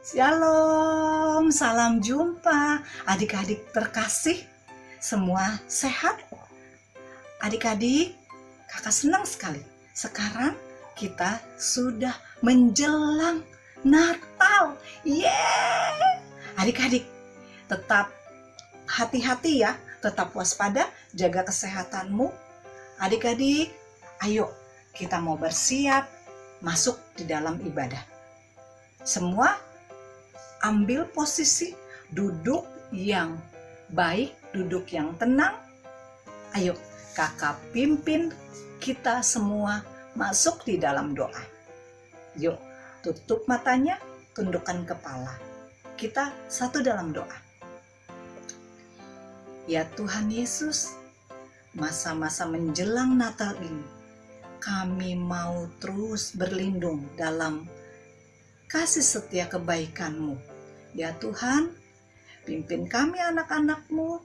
Shalom, salam jumpa adik-adik terkasih, semua sehat? Adik-adik, kakak senang sekali. Sekarang kita sudah menjelang Natal. Yeay! Adik-adik, tetap hati-hati ya, tetap waspada, jaga kesehatanmu. Adik-adik, ayo kita mau bersiap masuk di dalam ibadah. Semua ambil posisi duduk yang baik, duduk yang tenang. Ayo kakak pimpin kita semua masuk di dalam doa. Yuk, tutup matanya, tundukkan kepala. Kita satu dalam doa. Ya Tuhan Yesus, masa-masa menjelang Natal ini, kami mau terus berlindung dalam kasih setia kebaikan-Mu. Ya Tuhan, pimpin kami anak-anak-Mu.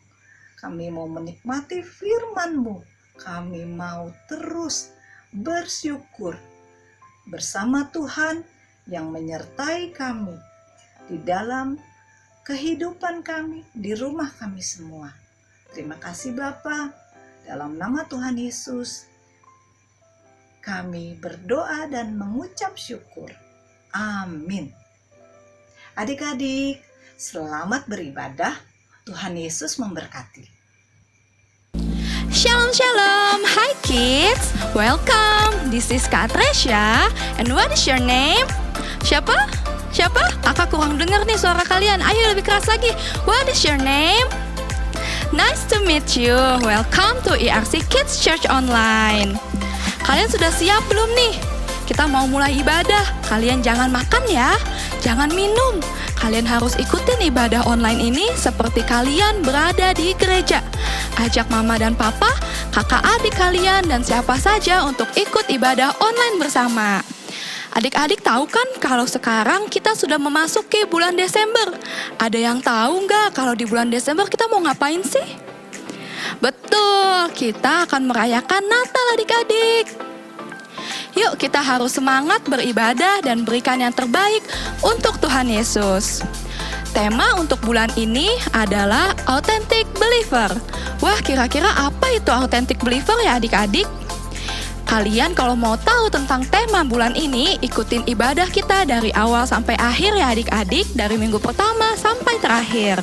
Kami mau menikmati firman-Mu. Kami mau terus bersyukur bersama Tuhan yang menyertai kami di dalam kehidupan kami, di rumah kami semua. Terima kasih Bapa, dalam nama Tuhan Yesus kami berdoa dan mengucap syukur. Amin. Adik-adik, selamat beribadah. Tuhan Yesus memberkati. Shalom shalom, hi kids, welcome. This is Kak Tresya. And what is your name? Siapa? Kakak kurang dengar nih suara kalian. Ayo lebih keras lagi. What is your name? Nice to meet you. Welcome to ERC Kids Church Online. Kalian sudah siap belum nih? Kita mau mulai ibadah. Kalian jangan makan ya, jangan minum. Kalian harus ikutin ibadah online ini seperti kalian berada di gereja. Ajak mama dan papa, kakak adik kalian dan siapa saja untuk ikut ibadah online bersama. Adik-adik tahu kan kalau sekarang kita sudah memasuki bulan Desember? Ada yang tahu nggak kalau di bulan Desember kita mau ngapain sih? Betul, kita akan merayakan Natal adik-adik. Yuk kita harus semangat beribadah dan berikan yang terbaik untuk Tuhan Yesus. Tema untuk bulan ini adalah Authentic Believer. Wah, kira-kira apa itu Authentic Believer ya adik-adik? Kalian kalau mau tahu tentang tema bulan ini, ikutin ibadah kita dari awal sampai akhir ya adik-adik, dari minggu pertama sampai terakhir.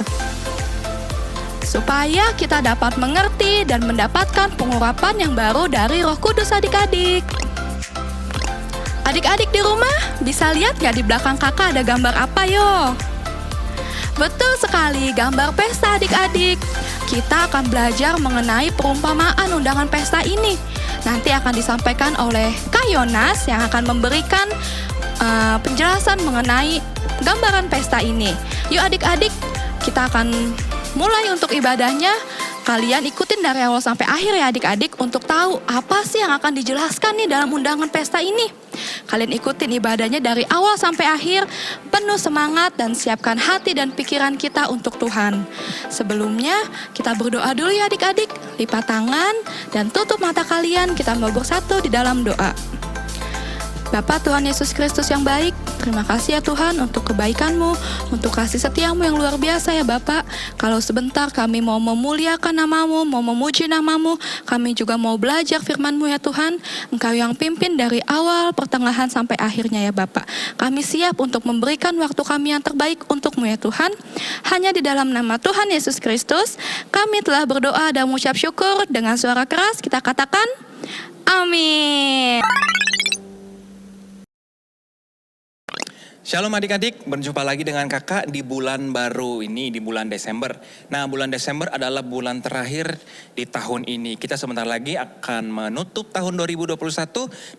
Supaya kita dapat mengerti dan mendapatkan pengurapan yang baru dari Roh Kudus adik-adik. Adik-adik di rumah, bisa lihat gak di belakang kakak ada gambar apa yo? Betul sekali, gambar pesta adik-adik. Kita akan belajar mengenai perumpamaan undangan pesta ini. Nanti akan disampaikan oleh Kak Yonas yang akan memberikan penjelasan mengenai gambaran pesta ini. Yuk adik-adik, kita akan mulai untuk ibadahnya. Kalian ikutin dari awal sampai akhir ya adik-adik untuk tahu apa sih yang akan dijelaskan nih dalam undangan pesta ini. Kalian ikutin ibadahnya dari awal sampai akhir, penuh semangat dan siapkan hati dan pikiran kita untuk Tuhan. Sebelumnya kita berdoa dulu ya adik-adik. Lipat tangan dan tutup mata kalian, kita mau bersatu di dalam doa. Bapa Tuhan Yesus Kristus yang baik, terima kasih ya Tuhan untuk kebaikan-Mu, untuk kasih setia-Mu yang luar biasa ya Bapak. Kalau sebentar kami mau memuliakan nama-Mu, mau memuji nama-Mu, kami juga mau belajar firman-Mu ya Tuhan. Engkau yang pimpin dari awal, pertengahan sampai akhirnya ya Bapak. Kami siap untuk memberikan waktu kami yang terbaik untuk-Mu ya Tuhan. Hanya di dalam nama Tuhan Yesus Kristus, kami telah berdoa dan mengucap syukur. Dengan suara keras kita katakan, amin. Shalom adik-adik, berjumpa lagi dengan kakak di bulan baru ini, di bulan Desember. Nah, bulan Desember adalah bulan terakhir di tahun ini. Kita sebentar lagi akan menutup tahun 2021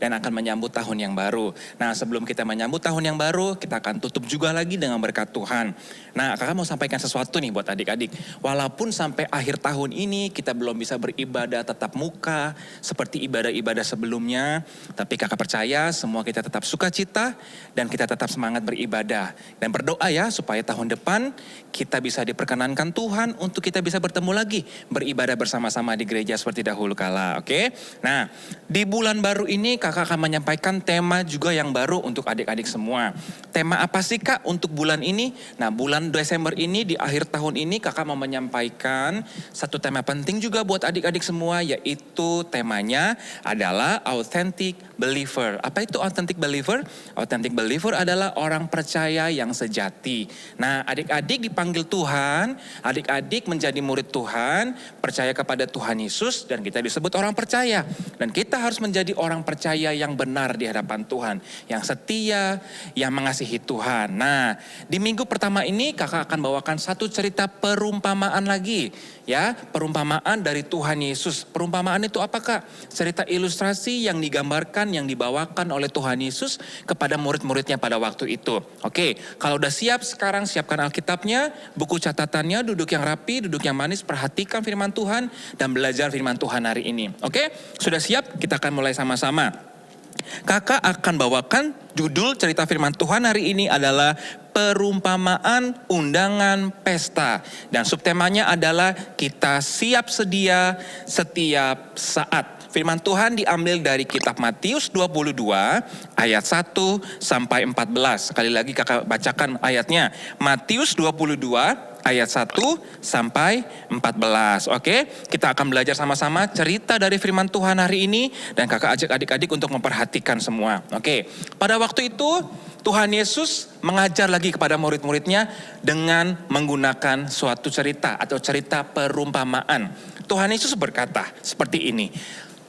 dan akan menyambut tahun yang baru. Nah, sebelum kita menyambut tahun yang baru, kita akan tutup juga lagi dengan berkat Tuhan. Nah, kakak mau sampaikan sesuatu nih buat adik-adik. Walaupun sampai akhir tahun ini kita belum bisa beribadah tatap muka seperti ibadah-ibadah sebelumnya, tapi kakak percaya semua kita tetap sukacita dan kita tetap semangat semangat beribadah. Dan berdoa ya supaya tahun depan kita bisa diperkenankan Tuhan untuk kita bisa bertemu lagi. Beribadah bersama-sama di gereja seperti dahulu kala. Oke? Nah, di bulan baru ini kakak akan menyampaikan tema juga yang baru untuk adik-adik semua. Tema apa sih kak untuk bulan ini? Nah, bulan Desember ini di akhir tahun ini kakak mau menyampaikan satu tema penting juga buat adik-adik semua, yaitu temanya adalah authentic believer. Apa itu authentic believer? Authentic believer adalah orang percaya yang sejati. Nah, adik-adik dipanggil Tuhan, adik-adik menjadi murid Tuhan, percaya kepada Tuhan Yesus, dan kita disebut orang percaya. Dan kita harus menjadi orang percaya yang benar di hadapan Tuhan, yang setia, yang mengasihi Tuhan. Nah, di minggu pertama ini kakak akan bawakan satu cerita perumpamaan lagi. Ya, perumpamaan dari Tuhan Yesus. Perumpamaan itu apa kak? Cerita ilustrasi yang digambarkan, yang dibawakan oleh Tuhan Yesus kepada murid-muridnya pada waktu itu. Oke, kalau udah siap sekarang siapkan Alkitabnya, buku catatannya, duduk yang rapi, duduk yang manis, perhatikan firman Tuhan dan belajar firman Tuhan hari ini. Oke, sudah siap? Kita akan mulai sama-sama. Kakak akan bawakan judul cerita firman Tuhan hari ini adalah perumpamaan undangan pesta. Dan subtemanya adalah kita siap sedia setiap saat. Firman Tuhan diambil dari kitab Matius 22 ayat 1 sampai 14. Sekali lagi kakak bacakan ayatnya. Matius 22 ayat 1 sampai 14. Oke, kita akan belajar sama-sama cerita dari firman Tuhan hari ini. Dan kakak ajak adik-adik untuk memperhatikan semua. Oke, pada waktu itu Tuhan Yesus mengajar lagi kepada murid-muridnya dengan menggunakan suatu cerita atau cerita perumpamaan. Tuhan Yesus berkata seperti ini.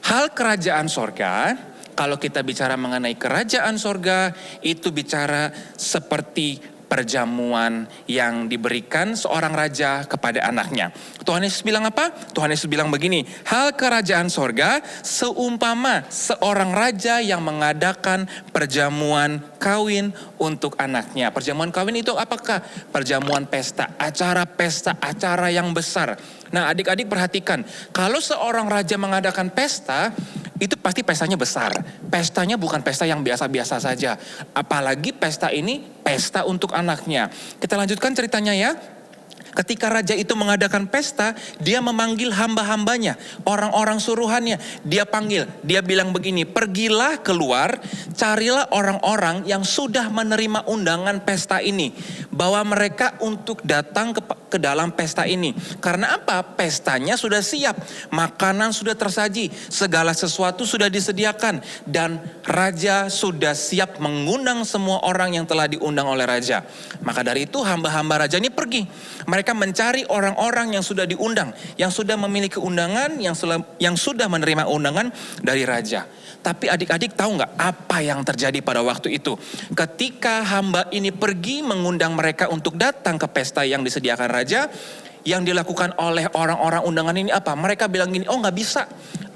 Hal kerajaan sorga, kalau kita bicara mengenai kerajaan sorga, itu bicara seperti perjamuan yang diberikan seorang raja kepada anaknya. Tuhan Yesus bilang apa? Tuhan Yesus bilang begini, hal kerajaan sorga seumpama seorang raja yang mengadakan perjamuan kawin untuk anaknya. Perjamuan kawin itu apakah? Perjamuan pesta, acara yang besar. Nah, adik-adik perhatikan, kalau seorang raja mengadakan pesta, itu pasti pestanya besar. Pestanya bukan pesta yang biasa-biasa saja. Apalagi pesta ini pesta untuk anaknya. Kita lanjutkan ceritanya ya. Ketika raja itu mengadakan pesta, dia memanggil hamba-hambanya, orang-orang suruhannya. Dia panggil, dia bilang begini, pergilah keluar, carilah orang-orang yang sudah menerima undangan pesta ini. Bawa mereka untuk datang ke dalam pesta ini. Karena apa? Pestanya sudah siap, makanan sudah tersaji, segala sesuatu sudah disediakan. Dan raja sudah siap mengundang semua orang yang telah diundang oleh raja. Maka dari itu hamba-hamba raja ini pergi. Mereka mencari orang-orang yang sudah diundang, yang sudah memiliki undangan, yang sudah menerima undangan dari raja. Tapi adik-adik tahu nggak apa yang terjadi pada waktu itu? Ketika hamba ini pergi mengundang mereka untuk datang ke pesta yang disediakan raja, yang dilakukan oleh orang-orang undangan ini apa? Mereka bilang gini, oh nggak bisa.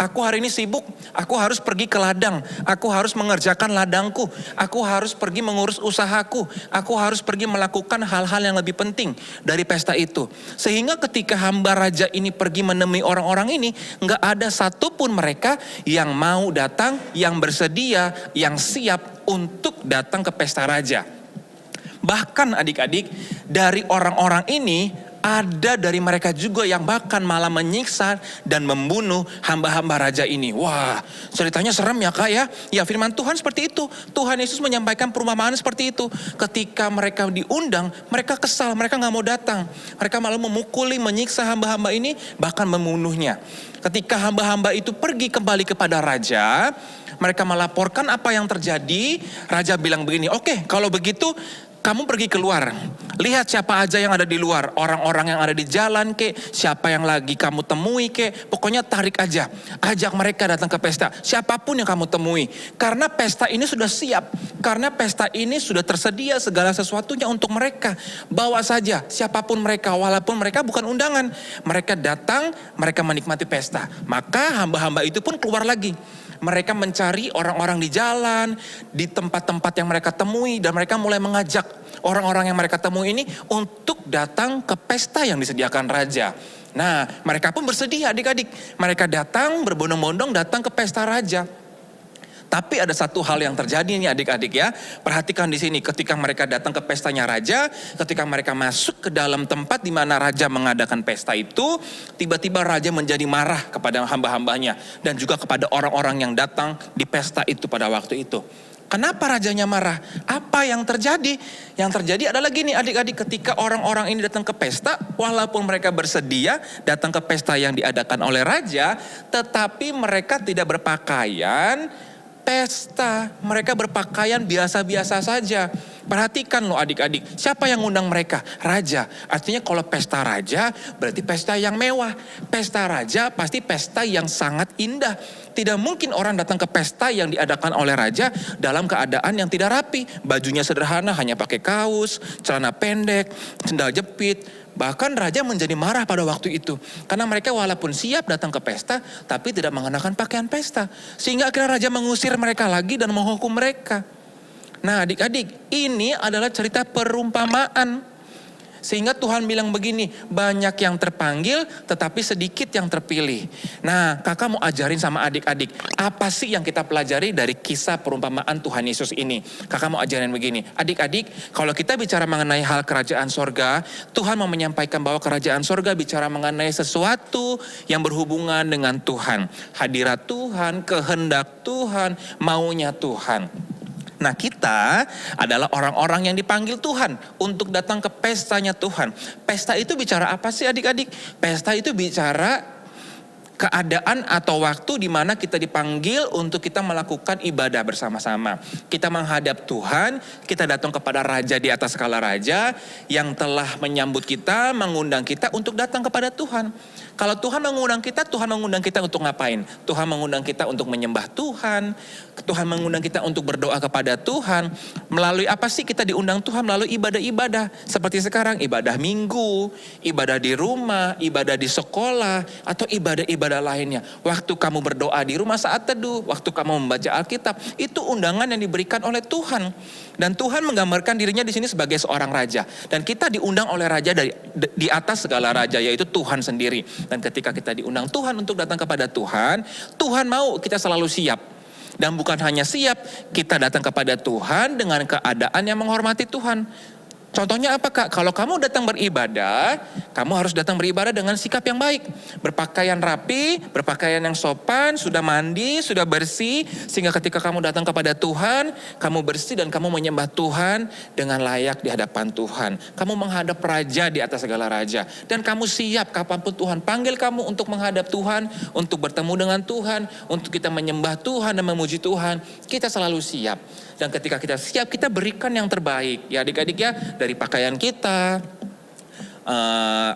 Aku hari ini sibuk, aku harus pergi ke ladang, aku harus mengerjakan ladangku, aku harus pergi mengurus usahaku, aku harus pergi melakukan hal-hal yang lebih penting dari pesta itu. Sehingga ketika hamba raja ini pergi menemui orang-orang ini, nggak ada satupun mereka yang mau datang, yang bersedia, yang siap untuk datang ke pesta raja. Bahkan adik-adik, dari orang-orang ini, ada dari mereka juga yang bahkan malah menyiksa dan membunuh hamba-hamba raja ini. Wah, ceritanya serem ya kak ya. Ya firman Tuhan seperti itu. Tuhan Yesus menyampaikan perumpamaan seperti itu. Ketika mereka diundang, mereka kesal, mereka gak mau datang. Mereka malah memukuli, menyiksa hamba-hamba ini, bahkan membunuhnya. Ketika hamba-hamba itu pergi kembali kepada raja, mereka melaporkan apa yang terjadi. Raja bilang begini, oke, kalau begitu kamu pergi keluar, lihat siapa aja yang ada di luar, orang-orang yang ada di jalan ke, siapa yang lagi kamu temui ke, pokoknya tarik aja, ajak mereka datang ke pesta, siapapun yang kamu temui. Karena pesta ini sudah siap, karena pesta ini sudah tersedia segala sesuatunya untuk mereka. Bawa saja siapapun mereka, walaupun mereka bukan undangan, mereka datang, mereka menikmati pesta. Maka hamba-hamba itu pun keluar lagi. Mereka mencari orang-orang di jalan, di tempat-tempat yang mereka temui, dan mereka mulai mengajak orang-orang yang mereka temui ini untuk datang ke pesta yang disediakan raja. Nah, mereka pun bersedia adik-adik. Mereka datang berbondong-bondong datang ke pesta raja. Tapi ada satu hal yang terjadi nih adik-adik ya. Perhatikan di sini ketika mereka datang ke pestanya raja, ketika mereka masuk ke dalam tempat di mana raja mengadakan pesta itu, tiba-tiba raja menjadi marah kepada hamba-hambanya dan juga kepada orang-orang yang datang di pesta itu pada waktu itu. Kenapa rajanya marah? Apa yang terjadi? Yang terjadi adalah gini adik-adik, ketika orang-orang ini datang ke pesta, walaupun mereka bersedia datang ke pesta yang diadakan oleh raja, tetapi mereka tidak berpakaian pesta. Mereka berpakaian biasa-biasa saja. Perhatikan loh adik-adik, siapa yang ngundang mereka? Raja. Artinya kalau pesta raja berarti pesta yang mewah. Pesta raja pasti pesta yang sangat indah. Tidak mungkin orang datang ke pesta yang diadakan oleh raja dalam keadaan yang tidak rapi. Bajunya sederhana, hanya pakai kaos, celana pendek, sendal jepit. Bahkan raja menjadi marah pada waktu itu. Karena mereka walaupun siap datang ke pesta, tapi tidak mengenakan pakaian pesta. Sehingga akhirnya raja mengusir mereka lagi dan menghukum mereka. Nah adik-adik, ini adalah cerita perumpamaan. Sehingga Tuhan bilang begini, banyak yang terpanggil tetapi sedikit yang terpilih. Nah kakak mau ajarin sama adik-adik, apa sih yang kita pelajari dari kisah perumpamaan Tuhan Yesus ini? Kakak mau ajarin begini, adik-adik kalau kita bicara mengenai hal kerajaan sorga, Tuhan mau menyampaikan bahwa kerajaan sorga bicara mengenai sesuatu yang berhubungan dengan Tuhan. Hadirat Tuhan, kehendak Tuhan, maunya Tuhan. Nah kita adalah orang-orang yang dipanggil Tuhan untuk datang ke pestanya Tuhan. Pesta itu bicara apa sih adik-adik? Pesta itu bicara keadaan atau waktu di mana kita dipanggil untuk kita melakukan ibadah bersama-sama. Kita menghadap Tuhan, kita datang kepada Raja di atas segala raja yang telah menyambut kita, mengundang kita untuk datang kepada Tuhan. Kalau Tuhan mengundang kita untuk ngapain? Tuhan mengundang kita untuk menyembah Tuhan. Tuhan mengundang kita untuk berdoa kepada Tuhan. Melalui apa sih kita diundang Tuhan? Melalui ibadah-ibadah. Seperti sekarang ibadah minggu, ibadah di rumah, ibadah di sekolah, atau ibadah-ibadah lainnya. Waktu kamu berdoa di rumah saat teduh, waktu kamu membaca Alkitab, itu undangan yang diberikan oleh Tuhan. Dan Tuhan menggambarkan dirinya di sini sebagai seorang raja. Dan kita diundang oleh raja di atas segala raja, yaitu Tuhan sendiri. Dan ketika kita diundang Tuhan untuk datang kepada Tuhan, Tuhan mau kita selalu siap. Dan bukan hanya siap, kita datang kepada Tuhan dengan keadaan yang menghormati Tuhan. Contohnya apa kak? Kalau kamu datang beribadah, kamu harus datang beribadah dengan sikap yang baik. Berpakaian rapi, berpakaian yang sopan, sudah mandi, sudah bersih. Sehingga ketika kamu datang kepada Tuhan, kamu bersih dan kamu menyembah Tuhan dengan layak di hadapan Tuhan. Kamu menghadap Raja di atas segala raja. Dan kamu siap kapanpun Tuhan panggil kamu untuk menghadap Tuhan, untuk bertemu dengan Tuhan, untuk kita menyembah Tuhan dan memuji Tuhan. Kita selalu siap. Dan ketika kita siap, kita berikan yang terbaik. Ya adik-adik ya, dari pakaian kita,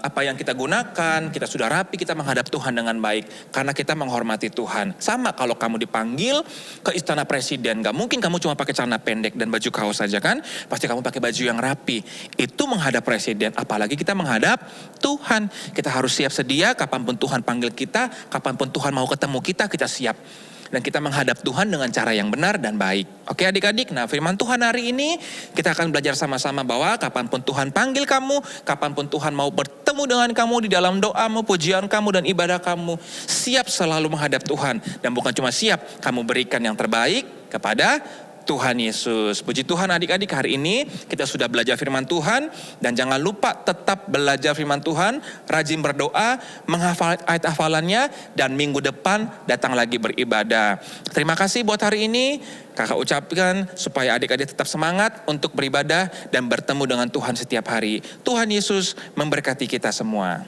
apa yang kita gunakan, kita sudah rapi, kita menghadap Tuhan dengan baik. Karena kita menghormati Tuhan. Sama kalau kamu dipanggil ke istana presiden, gak mungkin kamu cuma pakai celana pendek dan baju kaos saja kan. Pasti kamu pakai baju yang rapi. Itu menghadap presiden, apalagi kita menghadap Tuhan. Kita harus siap sedia, kapanpun Tuhan panggil kita, kapanpun Tuhan mau ketemu kita, kita siap. Dan kita menghadap Tuhan dengan cara yang benar dan baik. Oke adik-adik, nah firman Tuhan hari ini kita akan belajar sama-sama bahwa kapanpun Tuhan panggil kamu, kapanpun Tuhan mau bertemu dengan kamu di dalam doamu, pujian kamu dan ibadah kamu, siap selalu menghadap Tuhan. Dan bukan cuma siap, kamu berikan yang terbaik kepada Tuhan Yesus. Puji Tuhan adik-adik, hari ini kita sudah belajar firman Tuhan. Dan jangan lupa tetap belajar firman Tuhan, rajin berdoa, menghafal ayat hafalannya, dan minggu depan datang lagi beribadah. Terima kasih buat hari ini. Kakak ucapkan supaya adik-adik tetap semangat untuk beribadah dan bertemu dengan Tuhan setiap hari. Tuhan Yesus memberkati kita semua.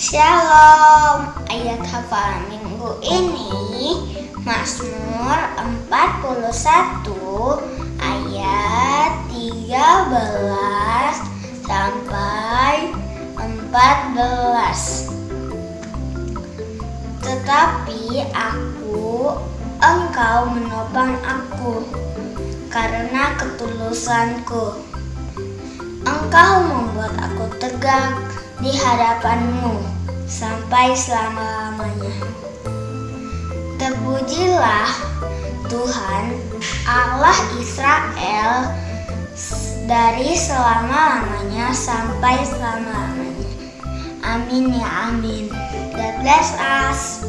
Shalom, ayat hafalan minggu ini Mazmur 41 ayat 13 sampai 14. Tetapi engkau menopang aku karena ketulusanku. Engkau membuat aku tegak di hadapanmu sampai selama-lamanya. Terpujilah Tuhan Allah Israel dari selama-lamanya sampai selama-lamanya. Amin ya amin. God bless us.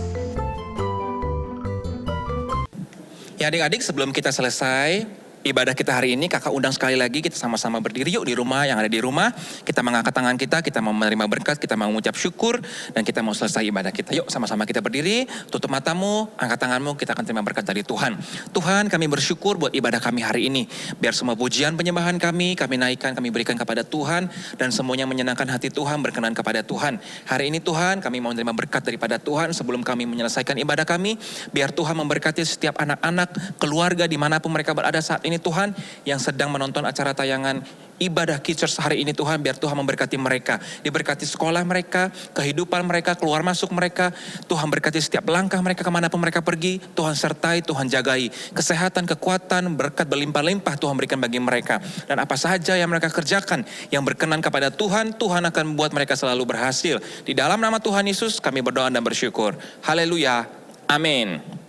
Ya adik-adik, sebelum kita selesai ibadah kita hari ini, kakak undang sekali lagi kita sama-sama berdiri yuk di rumah, yang ada di rumah. Kita mengangkat tangan kita mau menerima berkat, kita mau mengucap syukur, dan kita mau selesai ibadah kita. Yuk sama-sama kita berdiri, tutup matamu, angkat tanganmu, kita akan terima berkat dari Tuhan. Tuhan, kami bersyukur buat ibadah kami hari ini. Biar semua pujian penyembahan kami naikkan, kami berikan kepada Tuhan, dan semuanya menyenangkan hati Tuhan, berkenan kepada Tuhan. Hari ini Tuhan, kami mau menerima berkat daripada Tuhan. Sebelum kami menyelesaikan ibadah kami, biar Tuhan memberkati setiap anak-anak, keluarga dimanapun mereka berada saat ini Tuhan, yang sedang menonton acara tayangan ibadah Kids Church hari ini Tuhan, biar Tuhan memberkati mereka, diberkati sekolah mereka, kehidupan mereka, keluar masuk mereka. Tuhan berkati setiap langkah mereka kemanapun mereka pergi. Tuhan sertai, Tuhan jagai, kesehatan, kekuatan, berkat berlimpah-limpah Tuhan berikan bagi mereka. Dan apa saja yang mereka kerjakan yang berkenan kepada Tuhan, Tuhan akan membuat mereka selalu berhasil. Di dalam nama Tuhan Yesus kami berdoa dan bersyukur. Haleluya, amin.